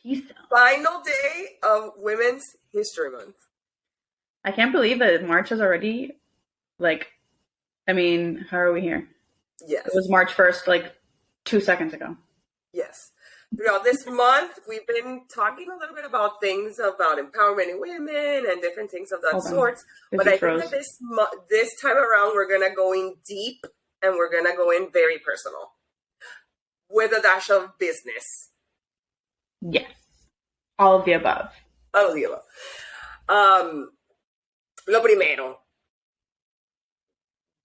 Peace out. Final day of Women's History Month. I can't believe that March is already, how are we here? Yes. It was March 1st, 2 seconds ago. Yes. Throughout this month, we've been talking a little bit about things about empowering women and different things of that sort. But I think that this time around, we're going to go in deep and we're going to go in very personal with a dash of business. Yes. All of the above. All of the above. Lo primero.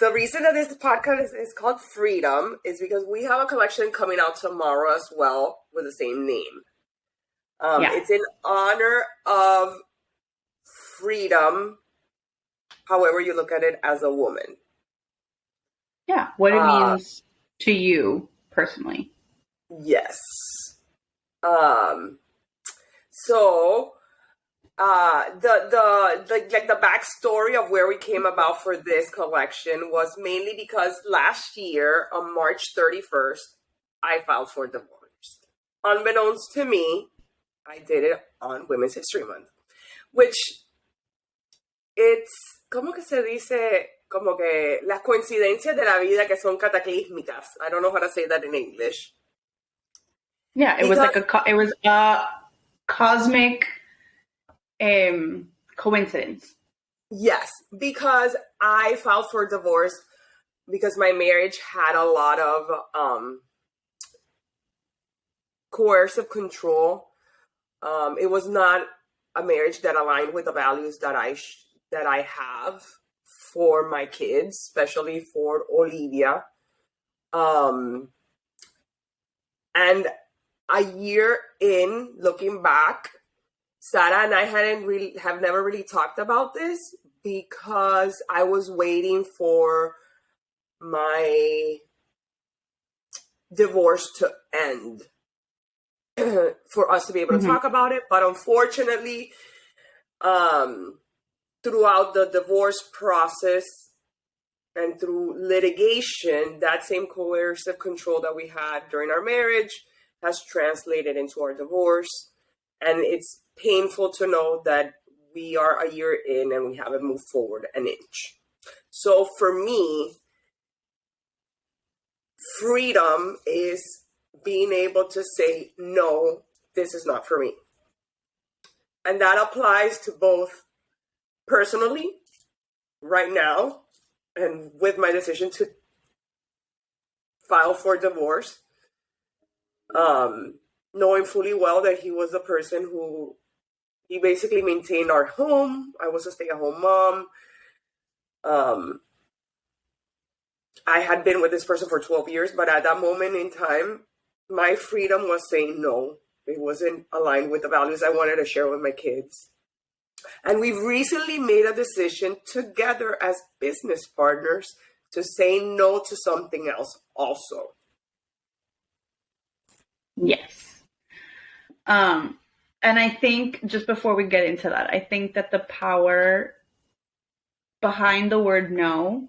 The reason that this podcast is called Freedom is because we have a collection coming out tomorrow as well with the same name. It's in honor of freedom, however you look at it as a woman. Yeah, what it means to you personally. Yes. So the backstory of where we came about for this collection was mainly because last year on March 31st, I filed for divorce. Unbeknownst to me, I did it on Women's History Month, which it's, ¿cómo que se dice? Como que las coincidencias de la vida que son cataclísmicas. I don't know how to say that in English. Yeah, it was a cosmic coincidence. Yes, because I filed for divorce because my marriage had a lot of coercive control. It was not a marriage that aligned with the values that I have for my kids, especially for Olivia. And a year in, looking back, Sarah and I have never really talked about this because I was waiting for my divorce to end for us to be able to talk about it. But unfortunately, throughout the divorce process and through litigation, that same coercive control that we had during our marriage has translated into our divorce. And it's painful to know that we are a year in and we haven't moved forward an inch. So for me, freedom is being able to say, no, this is not for me. And that applies to both personally, right now, and with my decision to file for divorce, knowing fully well that he was the person who, he basically maintained our home. I was a stay-at-home mom. I had been with this person for 12 years, but at that moment in time, my freedom was saying no. It wasn't aligned with the values I wanted to share with my kids. And we've recently made a decision together as business partners to say no to something else also. Yes. And I think, just before we get into that, I think that the power behind the word no,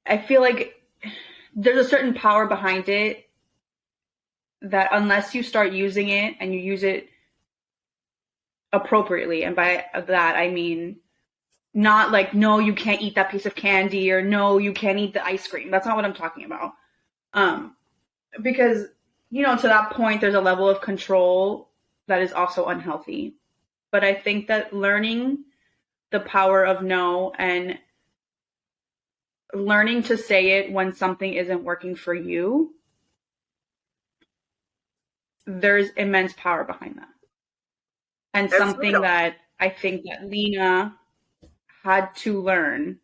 I feel like there's a certain power behind it that unless you start using it and you use it appropriately, and by that I mean not like, no, you can't eat that piece of candy, or no, you can't eat the ice cream. That's not what I'm talking about. Because, to that point, there's a level of control that is also unhealthy. But I think that learning the power of no and learning to say it when something isn't working for you, there's immense power behind that. And something that I think that Lena had to learn.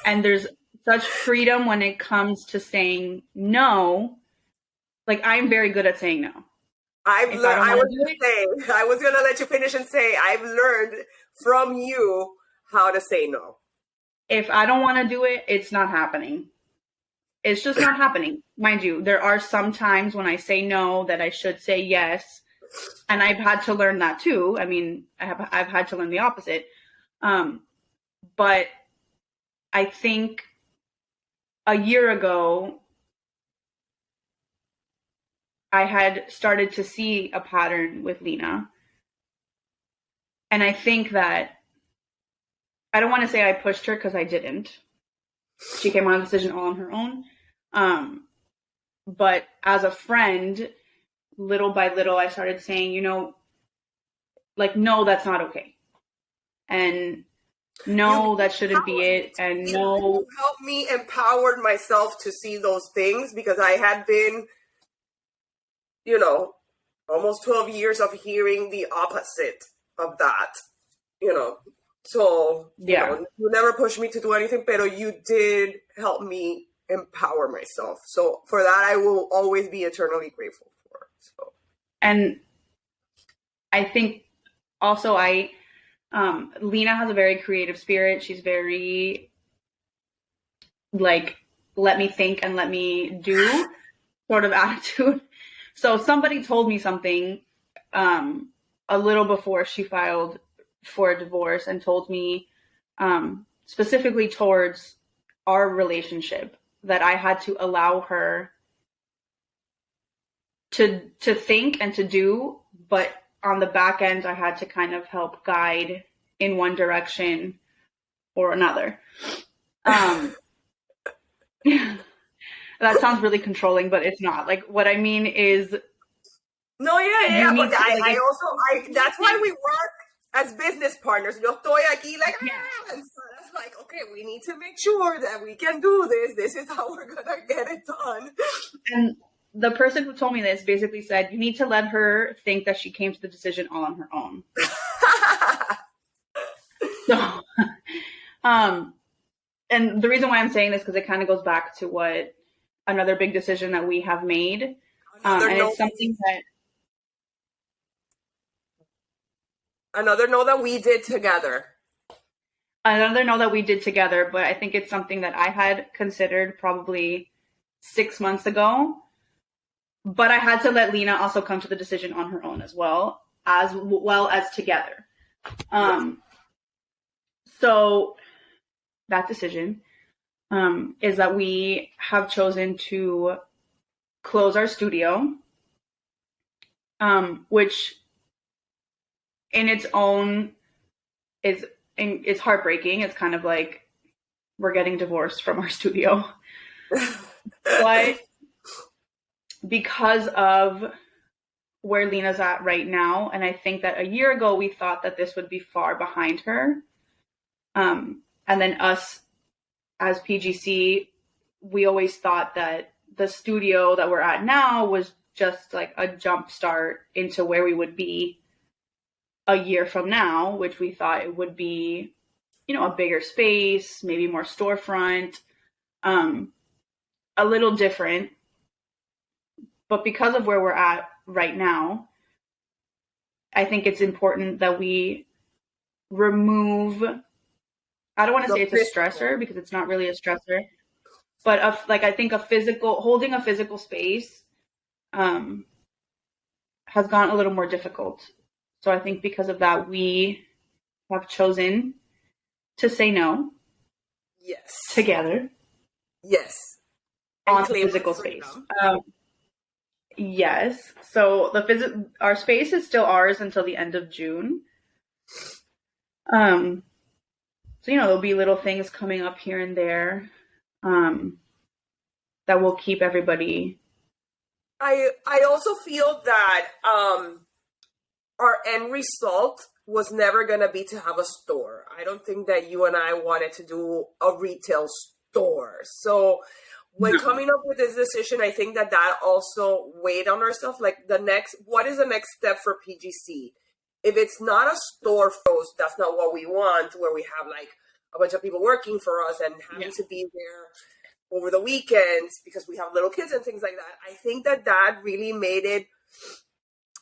And there's such freedom when it comes to saying no. Like, I'm very good at saying no. I was going to let you finish and say, I've learned from you how to say no. If I don't want to do it, it's not happening. It's just not happening. Mind you, there are some times when I say no that I should say yes. And I've had to learn that too. I mean, I've had to learn the opposite. But I think a year ago, I had started to see a pattern with Lena. And I think that, I don't want to say I pushed her because I didn't. She came on a decision all on her own. But as a friend, little by little, I started saying, you know, like, no, that's not okay. And no, that shouldn't be it. And no. You helped me empower myself to see those things, because I had been, you know, almost 12 years of hearing the opposite of that, you know. So, yeah, you never pushed me to do anything, but you did help me empower myself. So for that, I will always be eternally grateful for. So. And I think also Lena has a very creative spirit. She's very, like, let me think and let me do sort of attitude. So somebody told me something a little before she filed for a divorce, and told me specifically towards our relationship that I had to allow her to think and to do, but on the back end I had to kind of help guide in one direction or another. That sounds really controlling, but it's not. Like, what I mean is, no, yeah, but that's why we work as business partners. Yo estoy aquí like, and so that's like, okay, we need to make sure that we can do this. This is how we're gonna get it done. And the person who told me this basically said, you need to let her think that she came to the decision all on her own. So, and the reason why I'm saying this, because it kind of goes back to what another big decision that we have made. And it's something that, another no that we did together. Another no that we did together, but I think it's something that I had considered probably 6 months ago. But I had to let Lena also come to the decision on her own as well as together. So that decision is that we have chosen to close our studio, which in its own is heartbreaking. It's kind of like we're getting divorced from our studio. But because of where Lena's at right now, and I think that a year ago we thought that this would be far behind her, and then us as PGC, we always thought that the studio that we're at now was just like a jump start into where we would be a year from now, which we thought it would be, you know, a bigger space, maybe more storefront, a little different. But because of where we're at right now, I think it's important that we remove, I don't want to say it's a stressor, because it's not really a stressor, but I think holding a physical space has gotten a little more difficult. So I think because of that, we have chosen to say no. Yes. Together. Yes. On physical space. Yes. So our space is still ours until the end of June. So, you know, there'll be little things coming up here and there that will keep everybody. I also feel that our end result was never going to be to have a store. I don't think that you and I wanted to do a retail store. So when coming up with this decision, I think that also weighed on ourselves. Like, what is the next step for PGC? If it's not a store first, that's not what we want, where we have like a bunch of people working for us and having to be there over the weekends because we have little kids and things like that. I think that really made it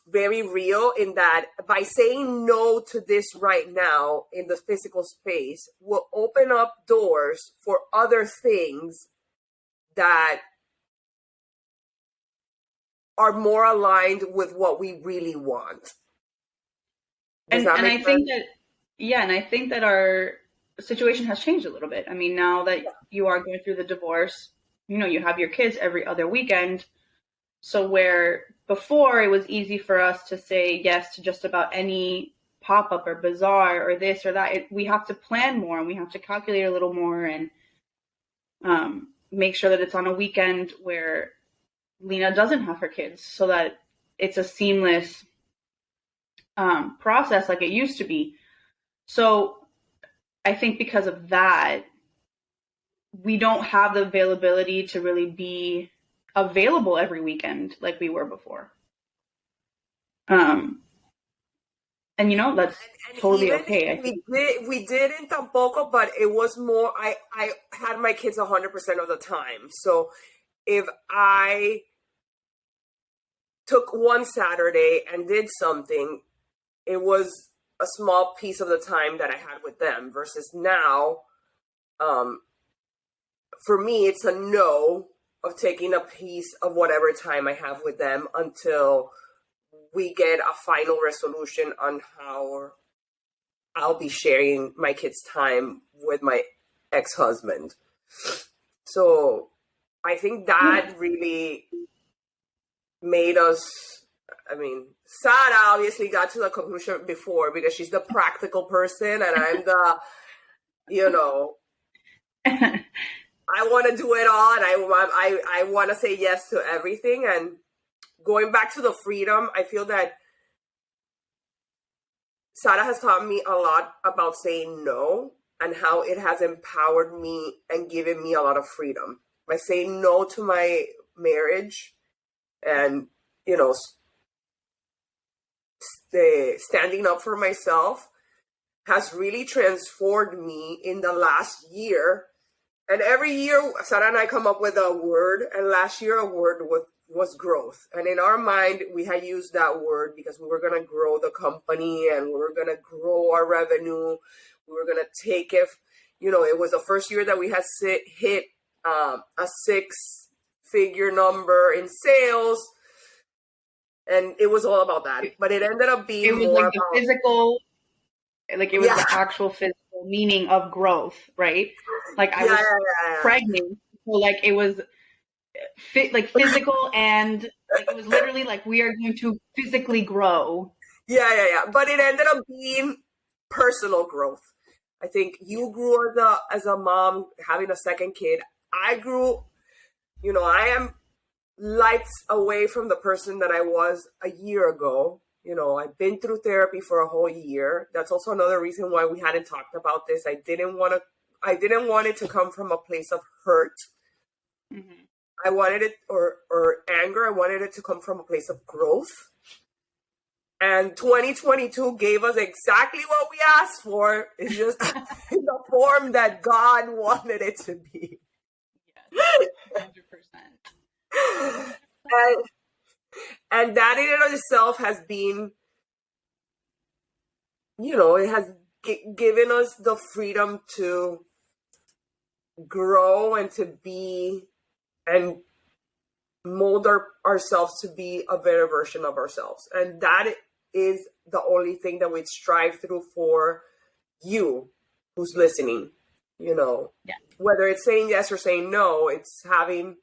very real, in that by saying no to this right now in the physical space will open up doors for other things that are more aligned with what we really want. And I think that our situation has changed a little bit. I mean, now that you are going through the divorce, you know, you have your kids every other weekend. So where before it was easy for us to say yes to just about any pop-up or bazaar or this or that, we have to plan more and we have to calculate a little more and make sure that it's on a weekend where Lena doesn't have her kids so that it's a seamless process like it used to be. So I think because of that, we don't have the availability to really be available every weekend like we were before. And that's And totally even okay. I if think. we didn't tampoco, but it was more, I had my kids 100% of the time. So if I took one Saturday and did something, it was a small piece of the time that I had with them versus now, for me, it's a no of taking a piece of whatever time I have with them until we get a final resolution on how I'll be sharing my kids' time with my ex-husband. So I think that really made us, Sarah obviously got to the conclusion before because she's the practical person and I'm the, I want to do it all and I want to say yes to everything. And going back to the freedom, I feel that Sarah has taught me a lot about saying no and how it has empowered me and given me a lot of freedom. By saying no to my marriage and, standing up for myself has really transformed me in the last year. And every year, Sarah and I come up with a word, and last year a word was growth. And in our mind, we had used that word because we were going to grow the company and we were going to grow our revenue. We were going to take it. It was the first year that we had hit a 6-figure number in sales. And it was all about that. But it ended up being it was more like the about physical, like it was the actual physical meaning of growth, right? Like I was pregnant, so like it was like physical and like it was literally like we are going to physically grow. Yeah. But it ended up being personal growth. I think you grew as a mom having a second kid. I grew, I am lights away from the person that I was a year ago. I've been through therapy for a whole year. That's also another reason why we hadn't talked about this. I didn't want it to come from a place of hurt. Mm-hmm. I wanted it, or anger. I wanted it to come from a place of growth. And 2022 gave us exactly what we asked for. It's just in the form that God wanted it to be. Yes, 100%. And that in and of itself has been, it has given us the freedom to grow and to be and mold ourselves to be a better version of ourselves. And that is the only thing that we strive through for you who's listening. Whether it's saying yes or saying no, it's having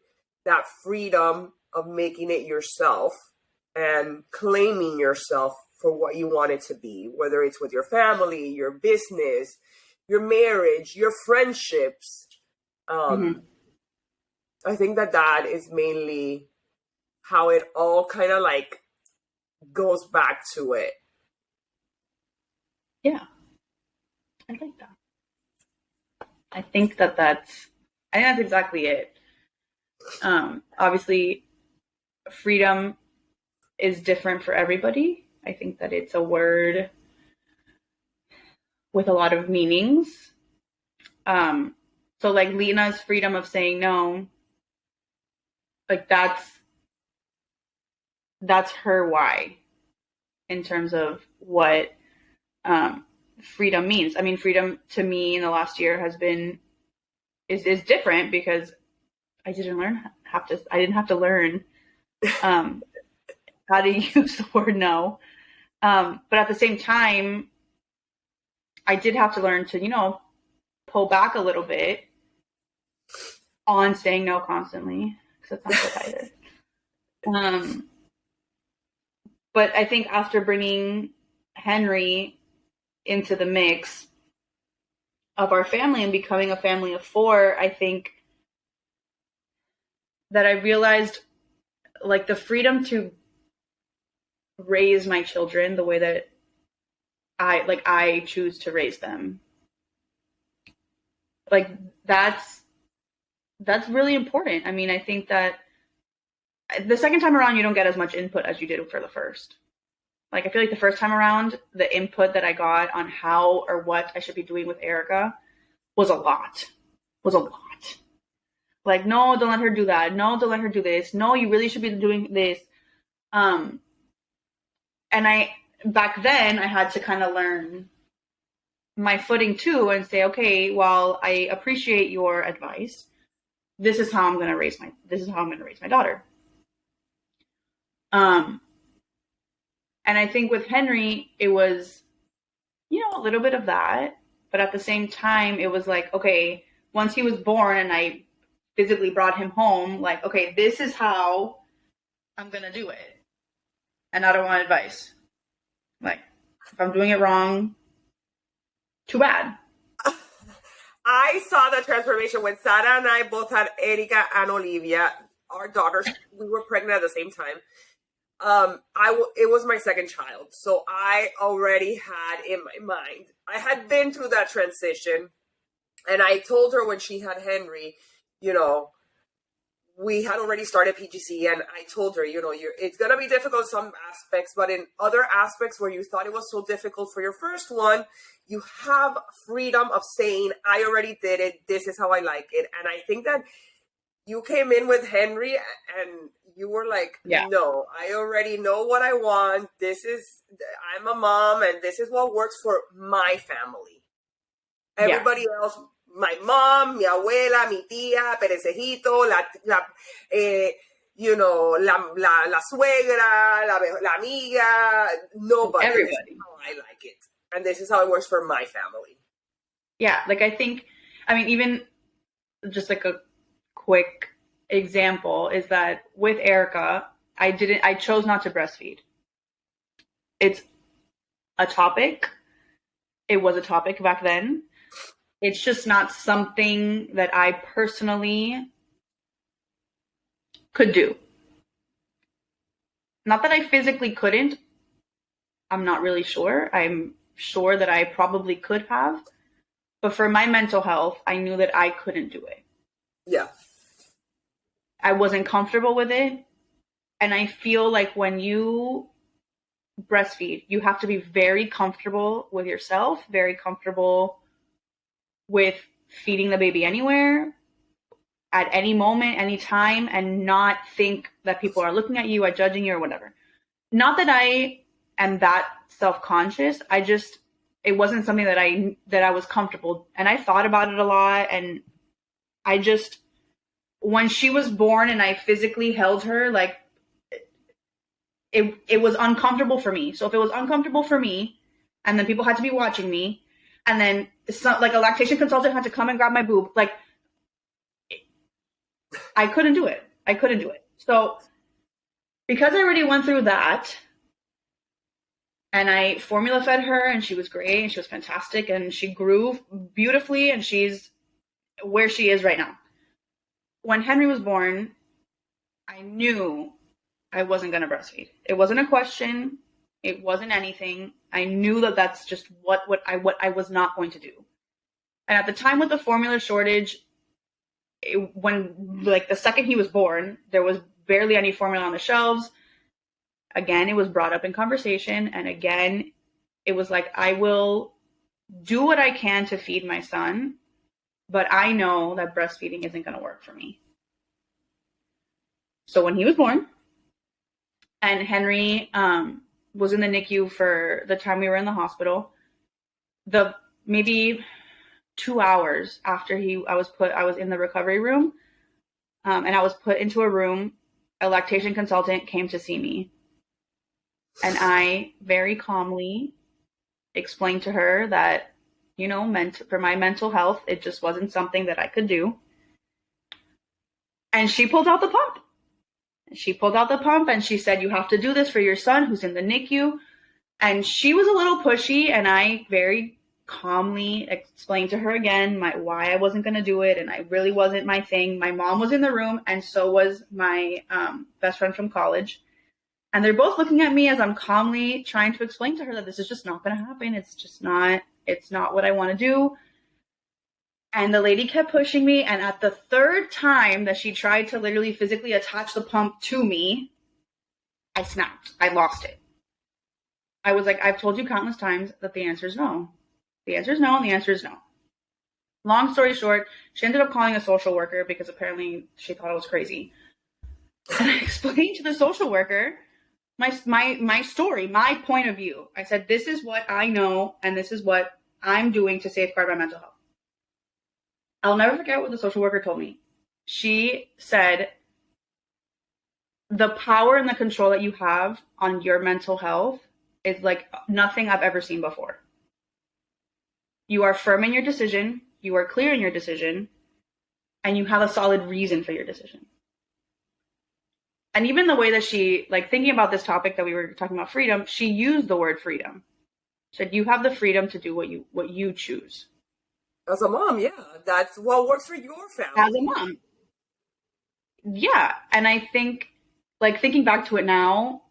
that freedom of making it yourself and claiming yourself for what you want it to be, whether it's with your family, your business, your marriage, your friendships. I think that is mainly how it all kind of like goes back to it. Yeah, I like that. I think that's exactly it. Obviously, freedom is different for everybody. I think that it's a word with a lot of meanings. So like Lena's freedom of saying no, like that's her why in terms of what freedom means. I mean, freedom to me in the last year has been is different because I didn't have to learn how to use the word no. But at the same time, I did have to learn to, pull back a little bit on saying no constantly because that's not good either. Um, but I think after bringing Henry into the mix of our family and becoming a family of four, I think that I realized like the freedom to raise my children the way that I choose to raise them. Like that's really important. I mean, I think that the second time around you don't get as much input as you did for the first. Like I feel like the first time around, the input that I got on how or what I should be doing with Erica was a lot. Like, no, don't let her do that. No, don't let her do this. No, you really should be doing this. And back then I had to kind of learn my footing too and say, okay, while I appreciate your advice, this is how I'm going to raise my daughter. And I think with Henry, it was, a little bit of that, but at the same time, it was like, okay, once he was born and I physically brought him home, like, okay, this is how I'm going to do it. And I don't want advice. Like, if I'm doing it wrong, too bad. I saw the transformation when Sarah and I both had Erika and Olivia, our daughters. We were pregnant at the same time. It was my second child, so I already had in my mind, I had been through that transition, and I told her when she had Henry, we had already started PGC, and I told her, it's going to be difficult in some aspects, but in other aspects where you thought it was so difficult for your first one, you have freedom of saying, I already did it, this is how I like it. And I think that you came in with Henry and you were like, no, I already know what I want. I'm a mom and this is what works for my family. Everybody else, my mom, mi abuela, mi tía, Perecejito, la suegra, la amiga, nobody. Everybody. This is how I like it. And this is how it works for my family. Yeah, like I think, even just like a quick example is that with Erica, I chose not to breastfeed. It's a topic. It was a topic back then. It's just not something that I personally could do. Not that I physically couldn't. I'm not really sure. I'm sure that I probably could have. But for my mental health, I knew that I couldn't do it. Yeah. I wasn't comfortable with it. And I feel like when you breastfeed, you have to be very comfortable with yourself, very comfortable with feeding the baby anywhere, at any moment, any time, and not think that people are looking at you, are judging you, or whatever. Not that I am that self-conscious. It wasn't something that I was comfortable. And I thought about it a lot. And when she was born and I physically held her, like it was uncomfortable for me. So if it was uncomfortable for me, and then people had to be watching me, and then like a lactation consultant had to come and grab my boob, like I couldn't do it. So because I already went through that, and I formula fed her, and she was great, and she was fantastic, and she grew beautifully, and she's where she is right now. When Henry was born, I knew I wasn't going to breastfeed. It wasn't a question. It wasn't anything. I knew that that's just what I was not going to do. And at the time with the formula shortage, when like the second he was born, there was barely any formula on the shelves. Again, it was brought up in conversation. And again, it was like, I will do what I can to feed my son, but I know that breastfeeding isn't going to work for me. So when he was born, and Henry was in the NICU for the time we were in the hospital, maybe 2 hours after I was in the recovery room, and I was put into a room, a lactation consultant came to see me. And I very calmly explained to her that, for my mental health, it just wasn't something that I could do. And she pulled out the pump. She pulled out the pump and she said, "You have to do this for your son who's in the NICU." And she was a little pushy, and I very calmly explained to her again why I wasn't going to do it, and I really wasn't my thing. My mom was in the room, and so was my best friend from college. And they're both looking at me as I'm calmly trying to explain to her that this is just not going to happen. It's not what I want to do. And the lady kept pushing me. And at the third time that she tried to literally physically attach the pump to me, I snapped. I lost it. I was like, I've told you countless times that the answer is no. The answer is no, and the answer is no. Long story short, she ended up calling a social worker because apparently she thought I was crazy. And I explained to the social worker my story, my point of view. I said, this is what I know, and this is what I'm doing to safeguard my mental health. I'll never forget what the social worker told me. She said, the power and the control that you have on your mental health is like nothing I've ever seen before. You are firm in your decision, you are clear in your decision, and you have a solid reason for your decision. And even the way that she, like thinking about this topic that we were talking about, freedom, she used the word freedom. She said, you have the freedom to do what you choose. As a mom, yeah, that's what works for your family. As a mom. Yeah, and I think, like thinking back to it now,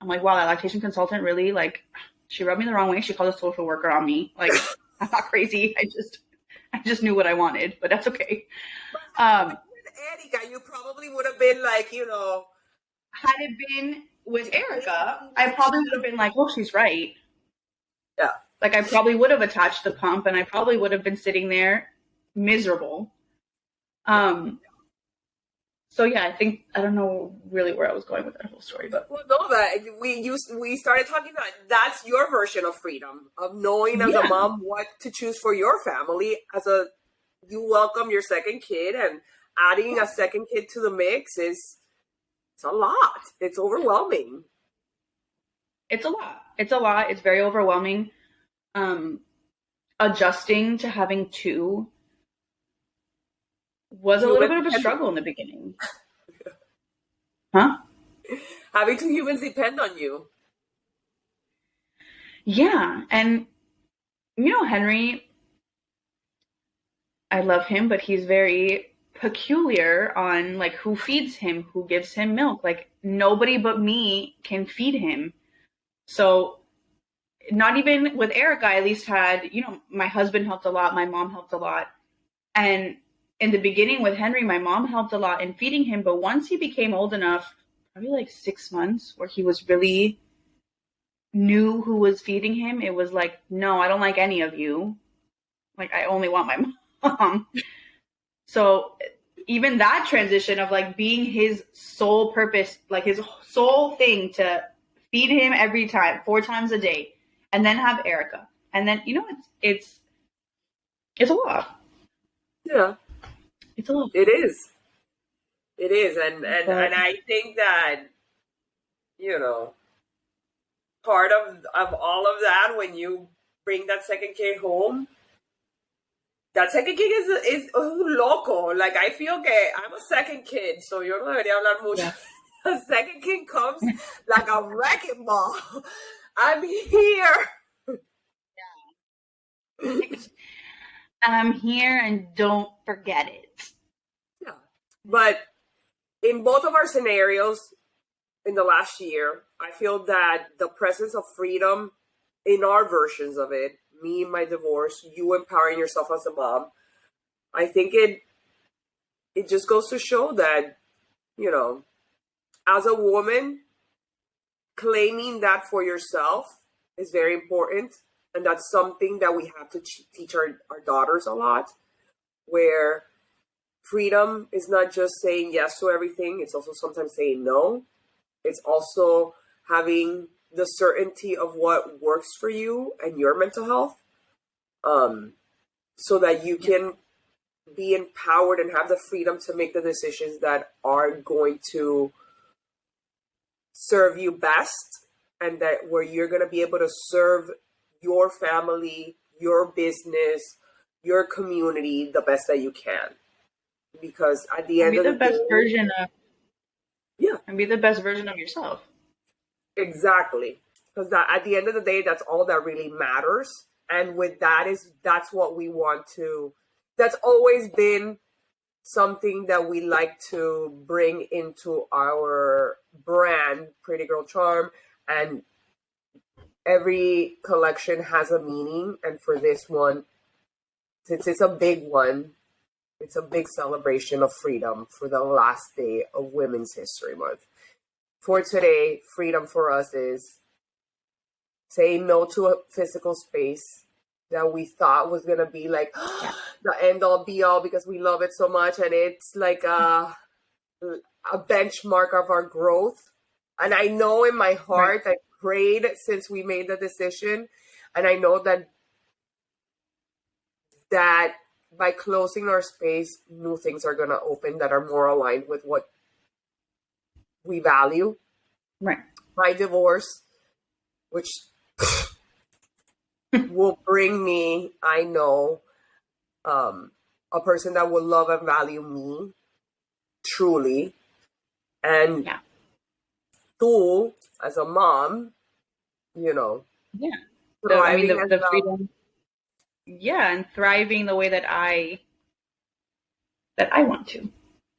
I'm like, wow, that lactation consultant really, like, she rubbed me the wrong way. She called a social worker on me. Like, I'm not crazy. I just knew what I wanted, but that's okay. Erica, you probably would have been like, had it been with Erica, I probably would have been like, well, she's right. Yeah. Like, I probably would have attached the pump, and I probably would have been sitting there miserable. So yeah, I don't know really where I was going with that whole story, but well, no, that we started talking about that's your version of freedom, of knowing as a mom what to choose for your family. You welcome your second kid, and adding a second kid to the mix it's a lot. It's overwhelming. It's a lot. It's very overwhelming. Adjusting to having two was a little bit of a struggle in the beginning. Huh? Having two humans depend on you. Yeah. And, Henry, I love him, but he's very peculiar on, like, who feeds him, who gives him milk. Like, nobody but me can feed him. So not even with Erica, I at least had, my husband helped a lot. My mom helped a lot. And in the beginning with Henry, my mom helped a lot in feeding him. But once he became old enough, probably like 6 months, where he was really knew who was feeding him, it was like, no, I don't like any of you. Like, I only want my mom. So even that transition of like being his sole purpose, like his sole thing to feed him every time, 4 times a day, and then have Erica. And then, it's a lot. Yeah. It's a lot. It is. And I think that, part of all of that, when you bring that second kid home, that second kid is loco. Like, I feel que I'm a second kid, so yo no debería hablar mucho. Yeah. The second kid comes like a wrecking ball. I'm here. Yeah. And I'm here, and don't forget it. Yeah. But in both of our scenarios in the last year, I feel that the presence of freedom in our versions of it, me in my divorce, you empowering yourself as a mom, I think it just goes to show that, as a woman, claiming that for yourself is very important. And that's something that we have to teach our daughters a lot, where freedom is not just saying yes to everything. It's also sometimes saying no. It's also having the certainty of what works for you and your mental health, so that you can be empowered and have the freedom to make the decisions that are going to serve you best, and that where you're going to be able to serve your family, your business, your community the best that you can. Because at the end of the best day, version of Yeah, And be the best version of yourself. exactly. Because at the end of the day, that's all that really matters. And with that that's what we want to. That's always been something that we like to bring into our brand, Pretty Girl Charm, and every collection has a meaning. And for this one, since it's a big one, it's a big celebration of freedom for the last day of Women's History Month. For today, freedom for us is saying no to a physical space that we thought was going to be like the end all be all because we love it so much. And it's like a benchmark of our growth. And I know in my heart, I prayed since we made the decision. And I know that by closing our space, new things are going to open that are more aligned with what we value. Right. My divorce, which will bring me, I know, a person that will love and value me truly. And tú, as a mom, you know, the freedom. Yeah, and thriving the way that I want to,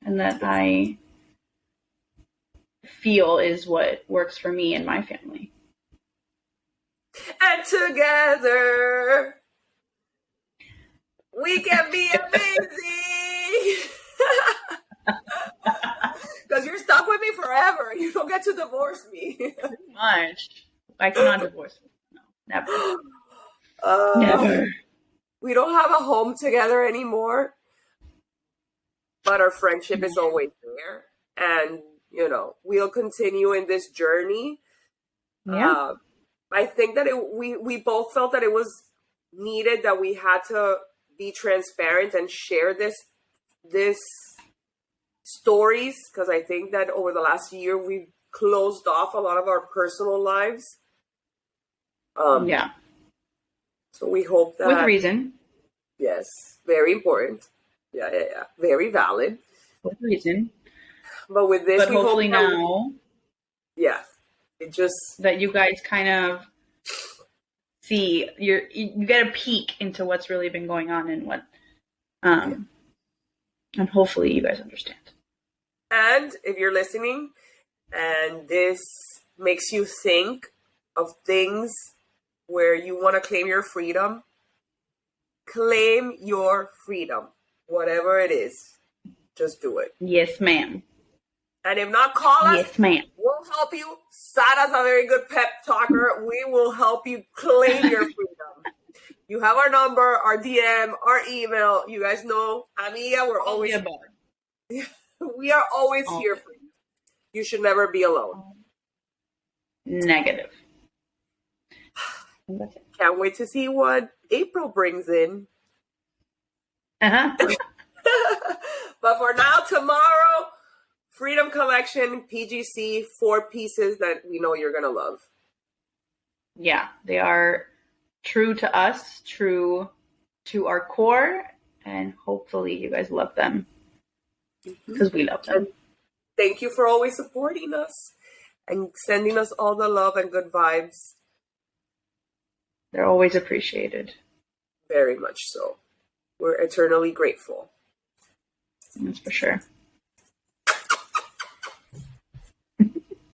and that I feel is what works for me and my family. And together we can be amazing. Because you're stuck with me forever. You don't get to divorce me. Too much. I cannot divorce you. No, never. Never. We don't have a home together anymore, but our friendship is always there. And, you know, we'll continue in this journey. Yeah. I think that we both felt that it was needed, that we had to be transparent and share this stories, because I think that over the last year we've closed off a lot of our personal lives. So we hope that, with reason. Yes, very important. Yeah, very valid. With reason. But with this, we hopefully hope now. It just that you guys kind of see you get a peek into what's really been going on and what, and hopefully you guys understand. And if you're listening and this makes you think of things where you want to claim your freedom, whatever it is, just do it. Yes, ma'am. And if not, call us. Yes, ma'am. We'll help you. Sara's a very good pep talker. We will help you claim your freedom. You have our number, our DM, our email. You guys know, amiga, we're always we are always here for you. You should never be alone. Negative. Can't wait to see what April brings in. But for now, tomorrow, Freedom Collection, PGC, 4 pieces that we know you're going to love. Yeah, they are true to us, true to our core, and hopefully you guys love them because we love them. And thank you for always supporting us and sending us all the love and good vibes. They're always appreciated. Very much so. We're eternally grateful. That's for sure.